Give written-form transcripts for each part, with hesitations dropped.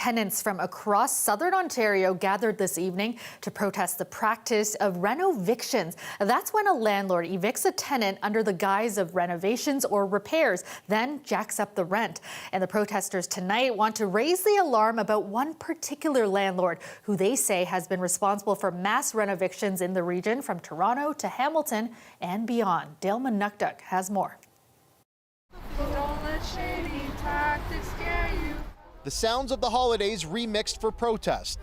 Tenants from across southern Ontario gathered this evening to protest the practice of REN Evictions. That's when a landlord evicts a tenant under the guise of renovations or repairs, then jacks up the rent. And the protesters tonight want to raise the alarm about one particular landlord who they say has been responsible for mass REN evictions in the region from Toronto to Hamilton and beyond. Dale Manukduk has more. Don't let shady tactics scare you. The sounds of the holidays remixed for protest.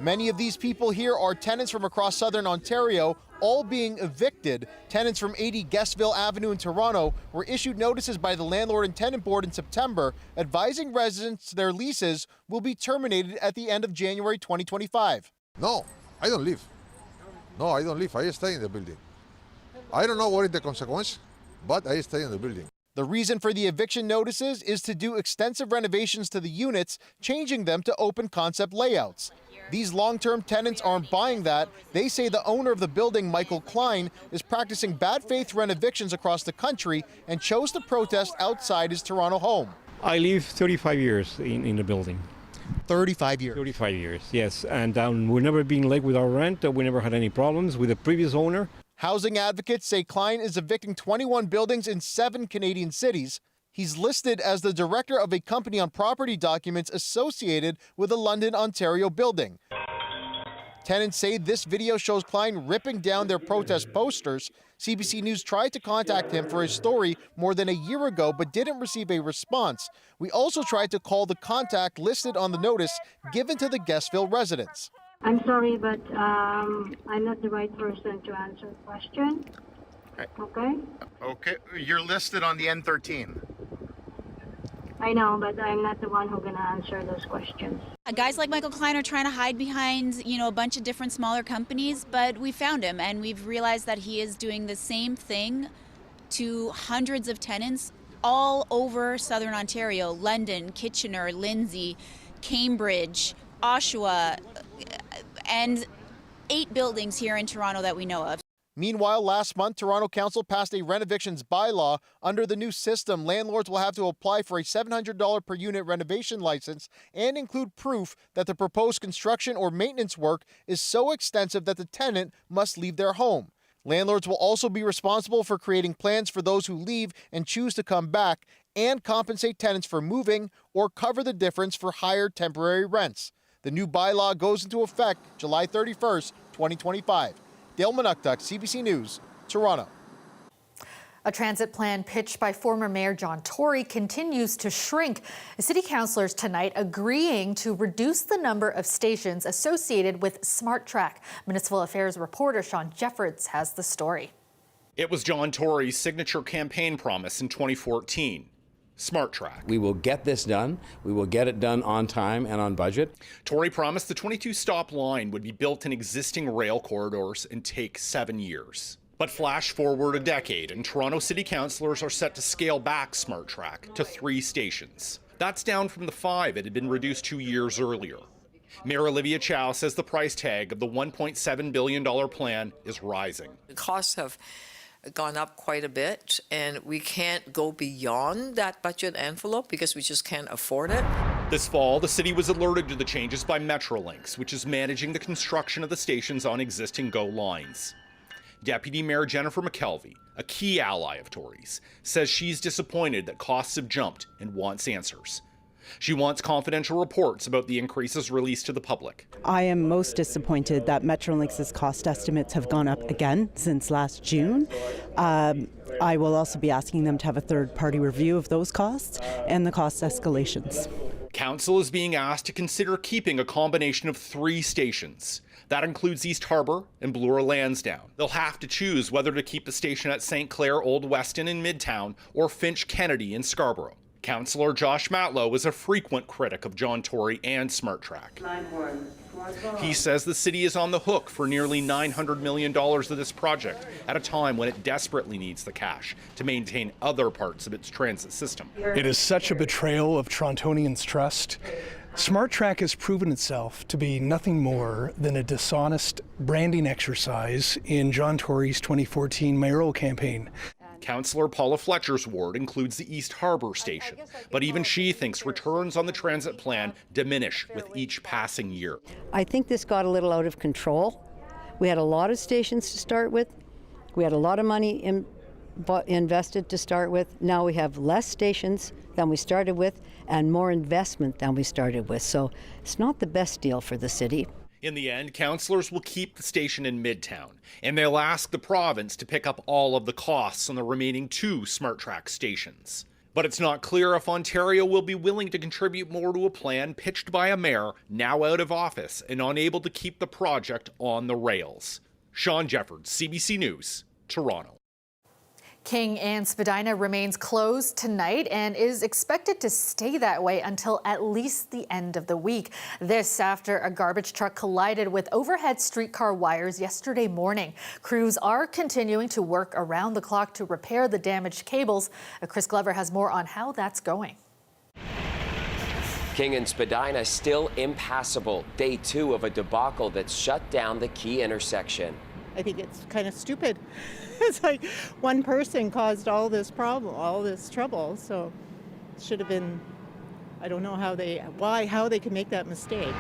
Many of these people here are tenants from across southern Ontario, all being evicted. Tenants from 80 Guestville Avenue in Toronto were issued notices by the Landlord and Tenant Board in September, advising residents their leases will be terminated at the end of January 2025. No, I don't leave. No, I don't leave. I stay in the building. I don't know what is the consequence, but I stay in the building. The reason for the eviction notices is to do extensive renovations to the units, changing them to open concept layouts. These long-term tenants aren't buying that. They say the owner of the building, Michael Klein, is practicing bad faith REN evictions across the country and chose to protest outside his Toronto home. I live 35 years in the building. 35 years? 35 years, yes. And we've never been late with our rent. We never had any problems with the previous owner. Housing advocates say Klein is evicting 21 buildings in 7 Canadian cities. He's listed as the director of a company on property documents associated with a London, Ontario building. Tenants say this video shows Klein ripping down their protest posters. CBC News tried to contact him for his story more than a year ago, but didn't receive a response. We also tried to call the contact listed on the notice given to the Guestville residents. I'm sorry, but I'm not the right person to answer the question. Okay? Okay, you're listed on the N13. I know, but I'm not the one who's going to answer those questions. Guys like Michael Klein are trying to hide behind, a bunch of different smaller companies, but we found him and we've realized that he is doing the same thing to hundreds of tenants all over southern Ontario, London, Kitchener, Lindsay, Cambridge, Oshawa, and 8 buildings here in Toronto that we know of. Meanwhile, last month, Toronto Council passed a REN Evictions bylaw. Under the new system, landlords will have to apply for a $700 per unit renovation license and include proof that the proposed construction or maintenance work is so extensive that the tenant must leave their home. Landlords will also be responsible for creating plans for those who leave and choose to come back and compensate tenants for moving or cover the difference for higher temporary rents. The new bylaw goes into effect July 31st, 2025. Dale Manukduk, CBC News, Toronto. A transit plan pitched by former Mayor John Tory continues to shrink. City councillors tonight agreeing to reduce the number of stations associated with SmartTrack. Municipal Affairs reporter Sean Jeffords has the story. It was John Tory's signature campaign promise in 2014. SmartTrack. We will get this done. We will get it done on time and on budget. Tory promised the 22-stop line would be built in existing rail corridors and take 7 years. But flash forward a decade, and Toronto City councillors are set to scale back SmartTrack to 3 stations. That's down from the 5 it had been reduced 2 years earlier. Mayor Olivia Chow says the price tag of the $1.7 billion plan is rising. The costs have gone up quite a bit, and we can't go beyond that budget envelope because we just can't afford it. This fall, the city was alerted to the changes by Metrolinx, which is managing the construction of the stations on existing GO lines. Deputy Mayor Jennifer McKelvey, a key ally of Tory's, says she's disappointed that costs have jumped and wants answers. She wants confidential reports about the increases released to the public. I am most disappointed that Metrolinx's cost estimates have gone up again since last June. I will also be asking them to have a third-party review of those costs and the cost escalations. Council is being asked to consider keeping a combination of 3 stations. That includes East Harbour and Bloor-Lansdowne. They'll have to choose whether to keep the station at St. Clair Old Weston in Midtown or Finch Kennedy in Scarborough. Councillor Josh Matlow is a frequent critic of John Tory and SmartTrack. He says the city is on the hook for nearly $900 million of this project at a time when it desperately needs the cash to maintain other parts of its transit system. It is such a betrayal of Torontonians' trust. SmartTrack has proven itself to be nothing more than a dishonest branding exercise in John Tory's 2014 mayoral campaign. Councillor Paula Fletcher's ward includes the East Harbour station, but even she thinks returns on the transit plan diminish with each passing year. I think this got a little out of control. We had a lot of stations to start with. We had a lot of money invested to start with. Now we have less stations than we started with and more investment than we started with. So it's not the best deal for the city. In the end, councillors will keep the station in Midtown, and they'll ask the province to pick up all of the costs on the remaining 2 SmartTrack stations. But it's not clear if Ontario will be willing to contribute more to a plan pitched by a mayor now out of office and unable to keep the project on the rails. Sean Jeffords, CBC News, Toronto. King and Spadina remains closed tonight and is expected to stay that way until at least the end of the week. This after a garbage truck collided with overhead streetcar wires yesterday morning. Crews are continuing to work around the clock to repair the damaged cables. Chris Glover has more on how that's going. King and Spadina still impassable. Day 2 of a debacle that's shut down the key intersection. I think it's kind of stupid. It's like one person caused all this problem, all this trouble. So it should have been, I don't know how they can make that mistake.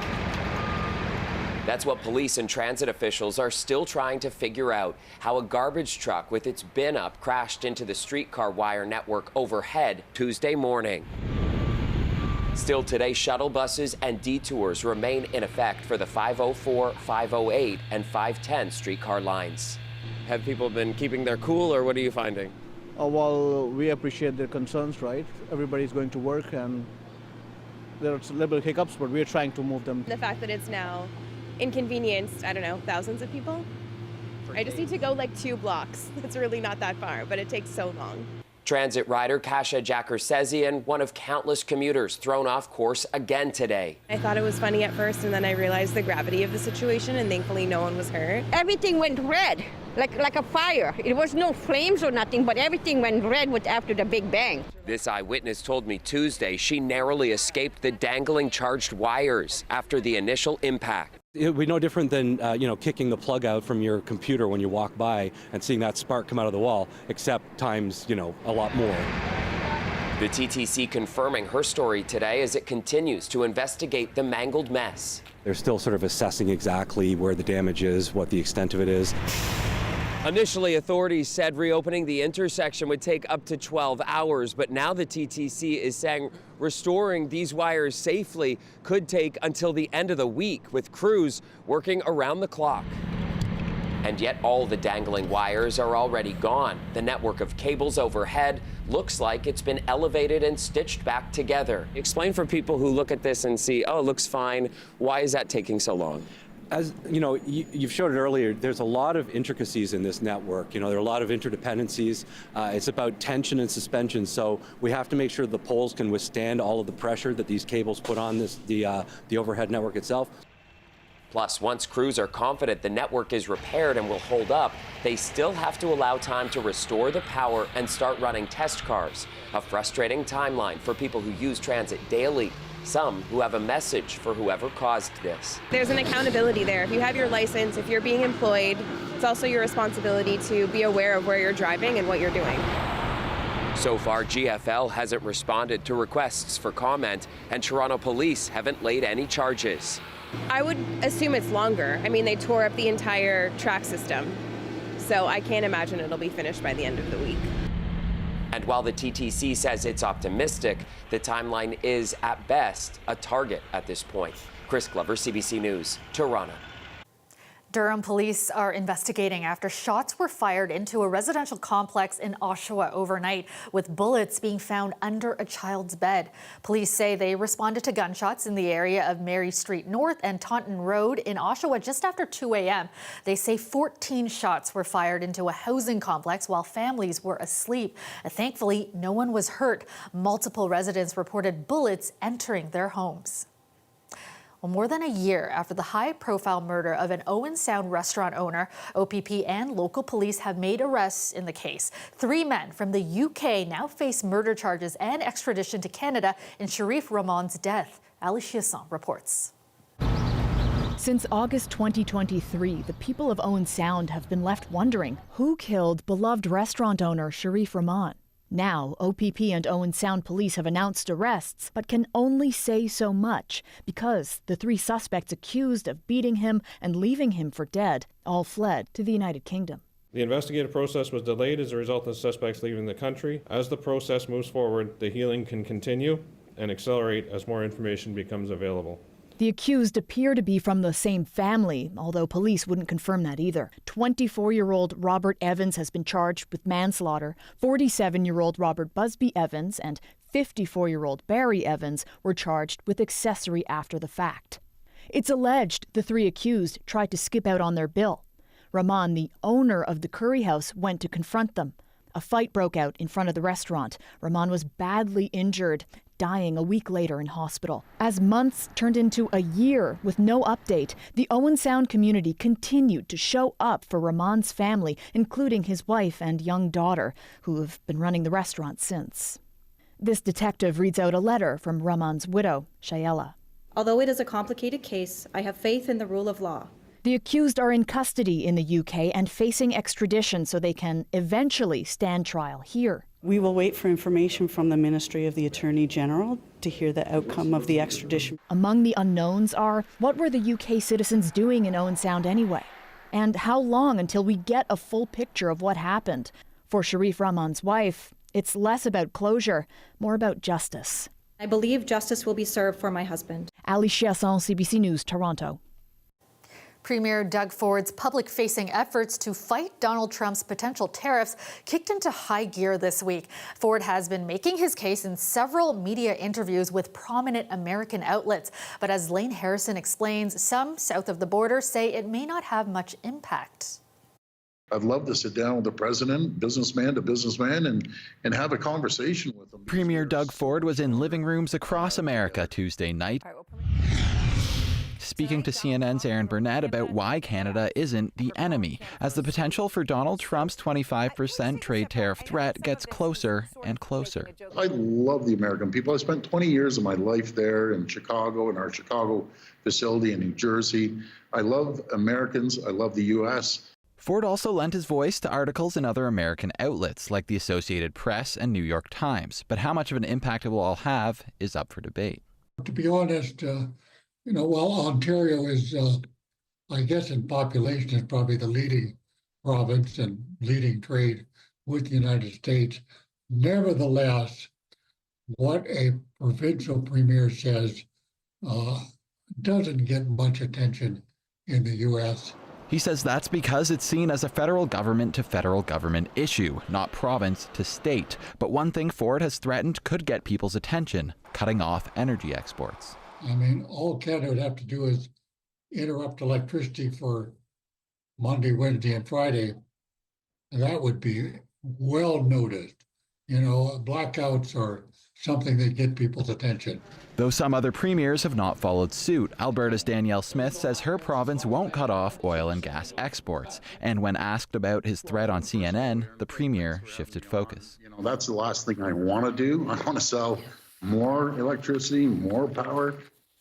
That's what police and transit officials are still trying to figure out, how a garbage truck with its bin up crashed into the streetcar wire network overhead Tuesday morning. Still today, shuttle buses and detours remain in effect for the 504, 508, and 510 streetcar lines. Have people been keeping their cool, or what are you finding? Well, we appreciate their concerns, right? Everybody's going to work, and there's little hiccups, but we're trying to move them. The fact that it's now inconvenienced, I don't know, thousands of people. I just need to go like 2 blocks. It's really not that far, but it takes so long. Transit rider Kasia Jakarsezian, one of countless commuters thrown off course again today. I thought it was funny at first, and then I realized the gravity of the situation, and thankfully no one was hurt. Everything went red, like a fire. It was no flames or nothing, but everything went red after the big bang. This eyewitness told me Tuesday she narrowly escaped the dangling charged wires after the initial impact. It would be no different than kicking the plug out from your computer when you walk by and seeing that spark come out of the wall, except times, a lot more. The TTC confirming her story today as it continues to investigate the mangled mess. They're still sort of assessing exactly where the damage is, what the extent of it is. Initially, authorities said reopening the intersection would take up to 12 hours, but now the TTC is saying restoring these wires safely could take until the end of the week, with crews working around the clock. And yet all the dangling wires are already gone. The network of cables overhead looks like it's been elevated and stitched back together. Explain for people who look at this and see, oh, it looks fine. Why is that taking so long? As you've showed it earlier, there's a lot of intricacies in this network. There are a lot of interdependencies. It's about tension and suspension, so we have to make sure the poles can withstand all of the pressure that these cables put on the overhead network itself. Plus, once crews are confident the network is repaired and will hold up, they still have to allow time to restore the power and start running test cars. A frustrating timeline for people who use transit daily. Some who have a message for whoever caused this. There's an accountability there. If you have your license, if you're being employed, it's also your responsibility to be aware of where you're driving and what you're doing. So far, GFL hasn't responded to requests for comment, and Toronto police haven't laid any charges. I would assume it's longer. I mean, they tore up the entire track system, so I can't imagine it'll be finished by the end of the week. And while the TTC says it's optimistic, the timeline is, at best, a target at this point. Chris Glover, CBC News, Toronto. Durham police are investigating after shots were fired into a residential complex in Oshawa overnight, with bullets being found under a child's bed. Police say they responded to gunshots in the area of Mary Street North and Taunton Road in Oshawa just after 2 a.m. They say 14 shots were fired into a housing complex while families were asleep. Thankfully, no one was hurt. Multiple residents reported bullets entering their homes. Well, more than a year after the high-profile murder of an Owen Sound restaurant owner, OPP and local police have made arrests in the case. 3 men from the UK now face murder charges and extradition to Canada in Sharif Raman's death. Ali Chiasson reports. Since August 2023, the people of Owen Sound have been left wondering who killed beloved restaurant owner Sharif Raman. Now, OPP and Owen Sound police have announced arrests, but can only say so much because the 3 suspects accused of beating him and leaving him for dead all fled to the United Kingdom. The investigative process was delayed as a result of the suspects leaving the country. As the process moves forward, the healing can continue and accelerate as more information becomes available. The accused appear to be from the same family, although police wouldn't confirm that either. 24-year-old Robert Evans has been charged with manslaughter. 47-year-old Robert Busby Evans and 54-year-old Barry Evans were charged with accessory after the fact. It's alleged the 3 accused tried to skip out on their bill. Raman, the owner of the curry house, went to confront them. A fight broke out in front of the restaurant. Raman was badly injured, dying a week later in hospital. As months turned into a year with no update, the Owen Sound community continued to show up for Raman's family, including his wife and young daughter, who have been running the restaurant since. This detective reads out a letter from Raman's widow, Shayela. Although it is a complicated case, I have faith in the rule of law. The accused are in custody in the UK and facing extradition so they can eventually stand trial here. We will wait for information from the Ministry of the Attorney General to hear the outcome of the extradition. Among the unknowns are, what were the UK citizens doing in Owen Sound anyway? And how long until we get a full picture of what happened? For Sharif Raman's wife, it's less about closure, more about justice. I believe justice will be served for my husband. Ali Chiasson, CBC News, Toronto. Premier Doug Ford's public-facing efforts to fight Donald Trump's potential tariffs kicked into high gear this week. Ford has been making his case in several media interviews with prominent American outlets. But as Lane Harrison explains, some south of the border say it may not have much impact. I'd love to sit down with the president, businessman to businessman, and have a conversation with him. Premier Doug Ford was in living rooms across America Tuesday night, speaking to CNN's Aaron Burnett about why Canada isn't the enemy, as the potential for Donald Trump's 25% trade tariff threat gets closer and closer. I love the American people. I spent 20 years of my life there in Chicago, in our Chicago facility in New Jersey. I love Americans. I love the U.S. Ford also lent his voice to articles in other American outlets like the Associated Press and New York Times, but how much of an impact it will all have is up for debate. To be honest, while Ontario is, I guess in population, is probably the leading province and leading trade with the United States, nevertheless, what a provincial premier says doesn't get much attention in the U.S. He says that's because it's seen as a federal government to federal government issue, not province to state. But one thing Ford has threatened could get people's attention: cutting off energy exports. I mean, all Canada would have to do is interrupt electricity for Monday, Wednesday, and Friday, and that would be well noticed. Blackouts are something that get people's attention. Though some other premiers have not followed suit, Alberta's Danielle Smith says her province won't cut off oil and gas exports. And when asked about his threat on CNN, the premier shifted focus. That's the last thing I want to do. I want to sell more electricity, more power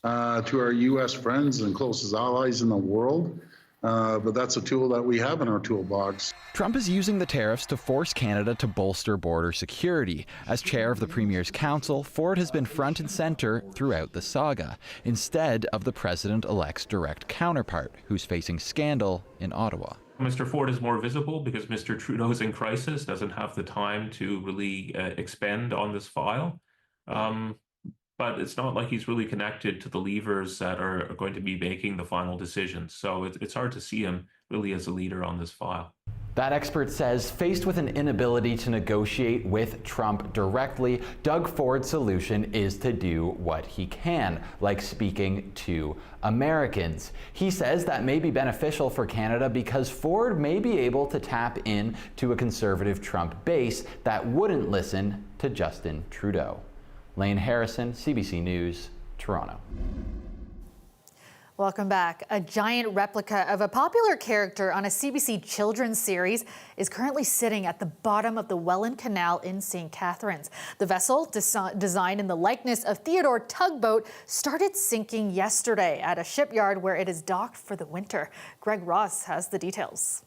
to our U.S. friends and closest allies in the world. But that's a tool that we have in our toolbox. Trump is using the tariffs to force Canada to bolster border security. As chair of the Premier's Council, Ford has been front and center throughout the saga, instead of the president-elect's direct counterpart, who's facing scandal in Ottawa. Mr. Ford is more visible because Mr. Trudeau's in crisis, doesn't have the time to really expend on this file. But it's not like he's really connected to the levers that are going to be making the final decisions. So it's hard to see him really as a leader on this file. That expert says, faced with an inability to negotiate with Trump directly, Doug Ford's solution is to do what he can, like speaking to Americans. He says that may be beneficial for Canada because Ford may be able to tap into a conservative Trump base that wouldn't listen to Justin Trudeau. Lane Harrison, CBC News, Toronto. Welcome back. A giant replica of a popular character on a CBC children's series is currently sitting at the bottom of the Welland Canal in St. Catharines. The vessel, designed in the likeness of Theodore Tugboat, started sinking yesterday at a shipyard where it is docked for the winter. Greg Ross has the details.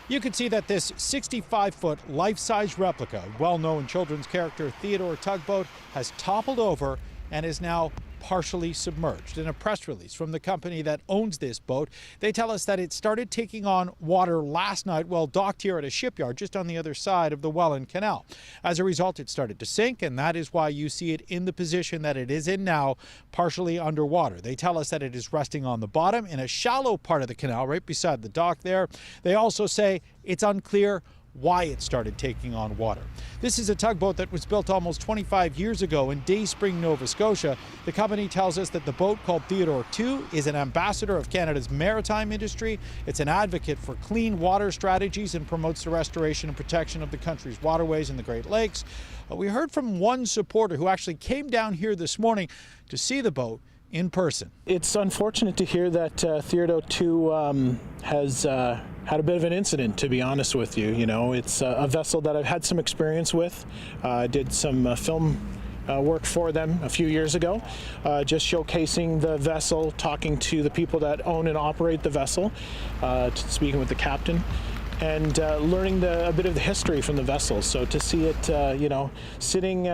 You can see that this 65-foot life-size replica, well-known children's character Theodore Tugboat, has toppled over and is now partially submerged. In a press release from the company that owns this boat, they tell us that it started taking on water last night while docked here at a shipyard just on the other side of the Welland Canal. As a result, it started to sink, and that is why you see it in the position that it is in now, partially underwater. They tell us that it is resting on the bottom in a shallow part of the canal right beside the dock there. They also say it's unclear why it started taking on water. This is a tugboat that was built almost 25 years ago in Dayspring, Nova Scotia. The company tells us that the boat, called Theodore II, is an ambassador of Canada's maritime industry. It's an advocate for clean water strategies and promotes the restoration and protection of the country's waterways and the Great Lakes. We heard from one supporter who actually came down here this morning to see the boat in person. It's unfortunate to hear that Theodore II has had a bit of an incident, to be honest with you. You know, it's a vessel that I've had some experience with. I did some film work for them a few years ago, just showcasing the vessel, talking to the people that own and operate the vessel, speaking with the captain, and learning a bit of the history from the vessel. So to see it, sitting,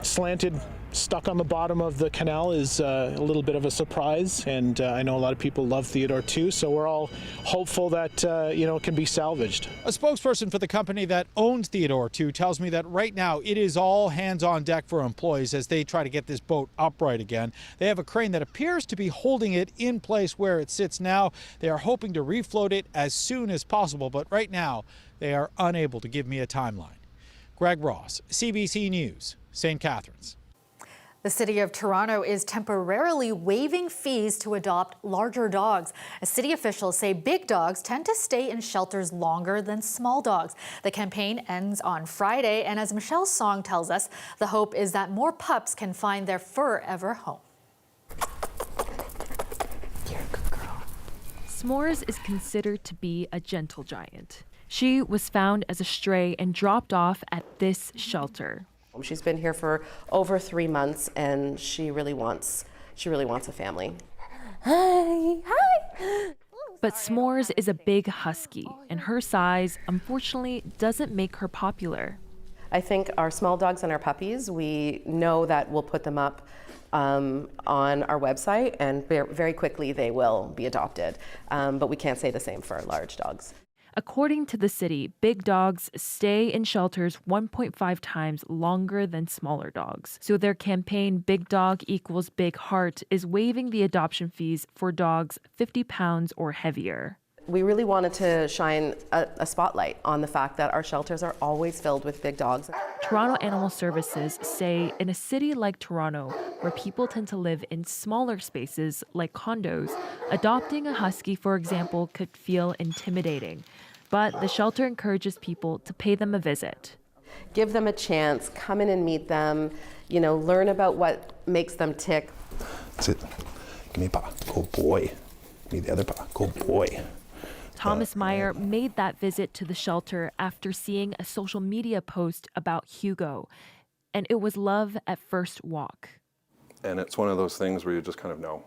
slanted, stuck on the bottom of the canal is a little bit of a surprise, and I know a lot of people love Theodore too, so we're all hopeful that it can be salvaged. A spokesperson for the company that owns Theodore II tells me that right now it is all hands on deck for employees as they try to get this boat upright again. They have a crane that appears to be holding it in place where it sits now. They are hoping to refloat it as soon as possible, but right now they are unable to give me a timeline. Greg Ross, CBC News, St. Catharines. The City of Toronto is temporarily waiving fees to adopt larger dogs. As city officials say big dogs tend to stay in shelters longer than small dogs. The campaign ends on Friday, and as Michelle Song tells us, the hope is that more pups can find their forever home. You're a good girl. S'mores is considered to be a gentle giant. She was found as a stray and dropped off at this shelter. She's been here for over 3 months, and she really wants a family. Hi. But S'mores is a big husky, and her size, unfortunately, doesn't make her popular. I think our small dogs and our puppies, we know that we'll put them up on our website, and very quickly they will be adopted. But we can't say the same for large dogs. According to the city, big dogs stay in shelters 1.5 times longer than smaller dogs. So their campaign, Big Dog Equals Big Heart, is waiving the adoption fees for dogs 50 pounds or heavier. We really wanted to shine a spotlight on the fact that our shelters are always filled with big dogs. Toronto Animal Services say in a city like Toronto, where people tend to live in smaller spaces like condos, adopting a husky, for example, could feel intimidating. But the shelter encourages people to pay them a visit. Give them a chance, come in and meet them, learn about what makes them tick. Sit. Give me a paw. Good boy. Give me the other paw. Good boy. Thomas Meyer made that visit to the shelter after seeing a social media post about Hugo, and it was love at first walk. And it's one of those things where you just kind of know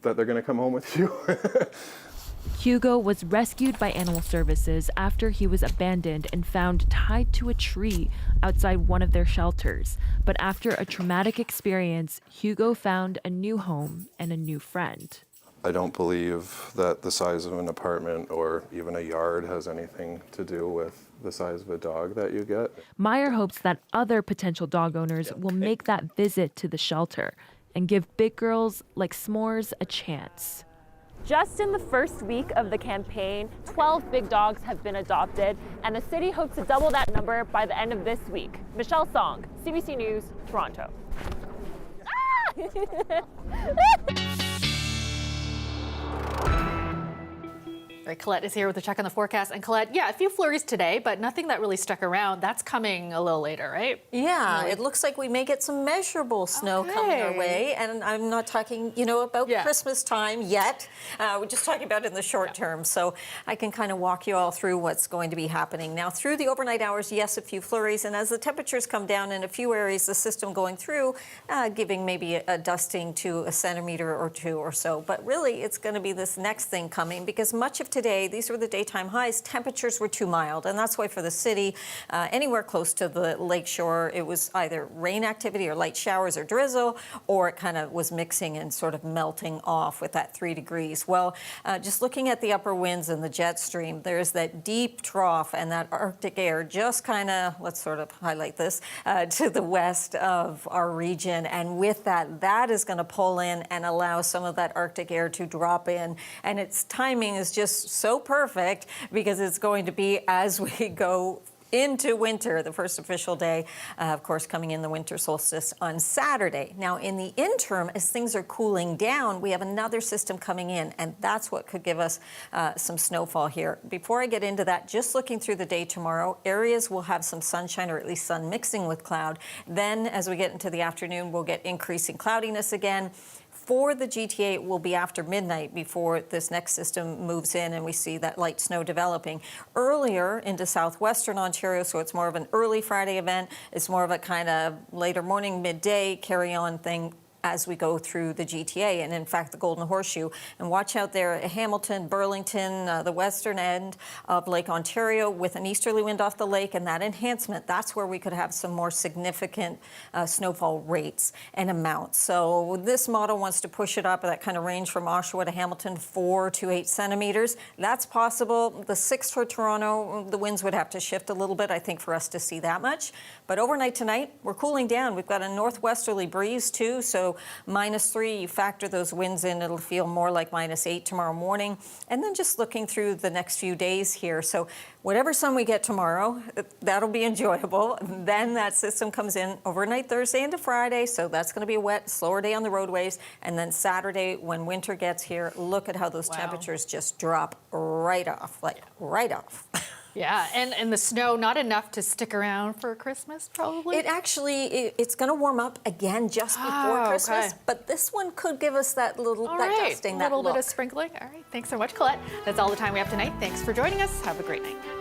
that they're going to come home with you. Hugo was rescued by Animal Services after he was abandoned and found tied to a tree outside one of their shelters. But after a traumatic experience, Hugo found a new home and a new friend. I don't believe that the size of an apartment or even a yard has anything to do with the size of a dog that you get. Meyer hopes that other potential dog owners will make that visit to the shelter and give big girls like S'mores a chance. Just in the first week of the campaign, 12 big dogs have been adopted, and the city hopes to double that number by the end of this week. Michelle Song, CBC News, Toronto. Right, Colette is here with a check on the forecast. And Colette, yeah, a few flurries today, but nothing that really stuck around. That's coming a little later, right? Yeah, it looks like we may get some measurable snow coming our way. And I'm not talking, about Christmas time yet. We're just talking about it in the short term. So I can kind of walk you all through what's going to be happening. Now, through the overnight hours, yes, a few flurries. And as the temperatures come down in a few areas, the system going through, giving maybe a dusting to a centimeter or two or so. But really, it's going to be this next thing coming, because much of today, these were the daytime highs, temperatures were too mild. And that's why for the city, anywhere close to the lakeshore, it was either rain activity or light showers or drizzle, or it kind of was mixing and sort of melting off with that 3 degrees. Well, just looking at the upper winds and the jet stream, there's that deep trough and that Arctic air just kind of, let's sort of highlight this, to the west of our region. And with that, that is going to pull in and allow some of that Arctic air to drop in. And its timing is just so perfect, because it's going to be as we go into winter, the first official day, of course, coming in the winter solstice on Saturday. Now, in the interim, as things are cooling down, we have another system coming in, and that's what could give us some snowfall here. Before I get into that, just looking through the day tomorrow, areas will have some sunshine, or at least sun mixing with cloud. Then, as we get into the afternoon, we'll get increasing cloudiness again. For the GTA, it will be after midnight before this next system moves in and we see that light snow developing earlier into southwestern Ontario. So it's more of an early Friday event. It's more of a kind of later morning, midday carry-on thing as we go through the GTA, and in fact the Golden Horseshoe. And watch out there at Hamilton, Burlington, the western end of Lake Ontario, with an easterly wind off the lake and that enhancement. That's where we could have some more significant snowfall rates and amounts. So this model wants to push it up, that kind of range from Oshawa to Hamilton, 4 to 8 centimeters. That's possible. The 6 for Toronto, the winds would have to shift a little bit, I think, for us to see that much. But overnight tonight, we're cooling down. We've got a northwesterly breeze too, so -3, you factor those winds in, it'll feel more like -8 tomorrow morning. And then just looking through the next few days here. So whatever sun we get tomorrow, that'll be enjoyable. Then that system comes in overnight Thursday into Friday, so that's going to be a wet, slower day on the roadways. And then Saturday, when winter gets here, look at how those temperatures just drop right off, right off. Yeah, and the snow, not enough to stick around for Christmas, probably? It actually, it's going to warm up again just before Christmas, okay. But this one could give us that little, dusting, a little bit of sprinkling. All right, thanks so much, Colette. That's all the time we have tonight. Thanks for joining us. Have a great night.